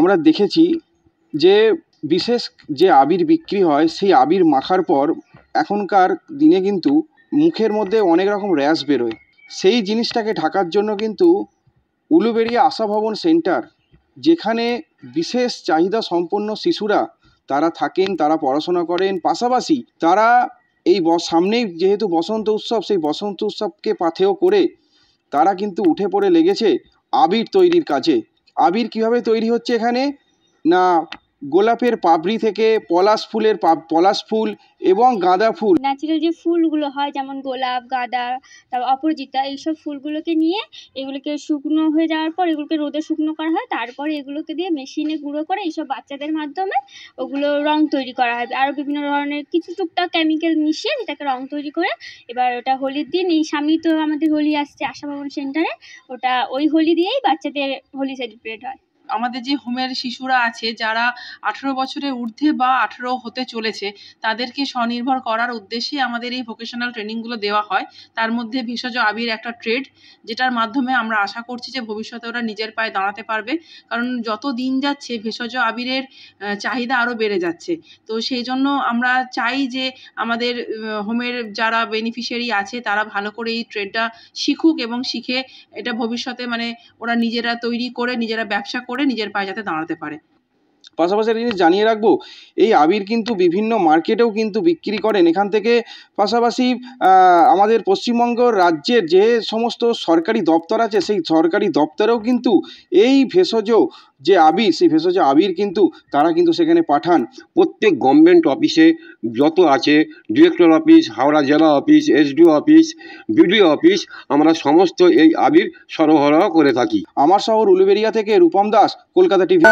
আমরা দেখেছি যে বিশেষ যে আবির বিক্রি হয় সেই আবির মাখার পর এখনকার দিনে কিন্তু মুখের মধ্যে অনেক রকম র্যাশ বেরোয়। সেই জিনিসটাকে ঢাকার জন্য কিন্তু উলুবেড়িয়া আশা ভবন সেন্টার, যেখানে বিশেষ চাহিদা সম্পন্ন শিশুরা তারা থাকেন, তারা পড়াশোনা করেন, পাশাপাশি তারা এই সামনেই যেহেতু বসন্ত উৎসব, সেই বসন্ত উৎসবকে পাথেয় করে তারা কিন্তু উঠে পড়ে লেগেছে আবির তৈরির কাজে। আবির কিভাবে তৈরি হচ্ছে এখানে না, গোলাপের পাপড়ি থেকে পলাশ ফুল এবং গাঁদা ফুল, ন্যাচারাল যে ফুলগুলো হয় যেমন গোলাপ, গাঁদা, তারপর অপরাজিতা, এইসব ফুলগুলোকে নিয়ে এগুলোকে শুকনো হয়ে যাওয়ার পর এগুলোকে রোদে শুকনো করা হয়। তারপরে এগুলোকে দিয়ে মেশিনে গুঁড়ো করে এইসব বাচ্চাদের মাধ্যমে ওগুলো রং তৈরি করা হয়। আরও বিভিন্ন ধরনের কিছু টুকটাক কেমিক্যাল মিশিয়ে যেটাকে রং তৈরি করে এবার ওটা হোলির দিন, এই সামনেই তো আমাদের হোলি আসছে আশা ভবন সেন্টারে, ওটা ওই হোলি দিয়েই বাচ্চাদের হোলি সেলিব্রেট হয়। আমাদের যে হোমের শিশুরা আছে যারা 18 বছরের ঊর্ধ্বে বা 18 হতে চলেছে, তাদেরকে স্বনির্ভর করার উদ্দেশ্যে আমাদের এই ভোকেশনাল ট্রেনিংগুলো দেওয়া হয়। তার মধ্যে ভেষজ আবির একটা ট্রেড, যেটার মাধ্যমে আমরা আশা করছি যে ভবিষ্যতে ওরা নিজের পায়ে দাঁড়াতে পারবে। কারণ যত দিন যাচ্ছে ভেষজ আবিরের চাহিদা আরও বেড়ে যাচ্ছে। তো সেই জন্য আমরা চাই যে আমাদের হোমের যারা বেনিফিশিয়ারি আছে তারা ভালো করে এই ট্রেডটা শিখুক এবং শিখে এটা ভবিষ্যতে মানে ওরা নিজেরা তৈরি করে নিজেরা ব্যবসা করে নিজের পায়ে যাতে দাঁড়াতে পারে। পাশাপাশি একটা জিনিস জানিয়ে রাখবো, এই আবির কিন্তু বিভিন্ন মার্কেটেও কিন্তু বিক্রি করেন এখান থেকে। পাশাপাশি আমাদের পশ্চিমবঙ্গ রাজ্যের যে সমস্ত সরকারি দপ্তর আছে সেই সরকারি দপ্তরেও কিন্তু এই ভেষজ যে আবির, সেই ভেষজ আবির কিন্তু তারা কিন্তু সেখানে পাঠান। প্রত্যেক গভর্নমেন্ট অফিসে যত আছে, ডিরেক্টর অফিস, হাওড়া জেলা office, SDO office, BDO office, আমরা সমস্ত এই আবির সরবরাহ করে থাকি। আমার শহর উলুবেড়িয়া থেকে রূপম দাস, কলকাতা টিভি।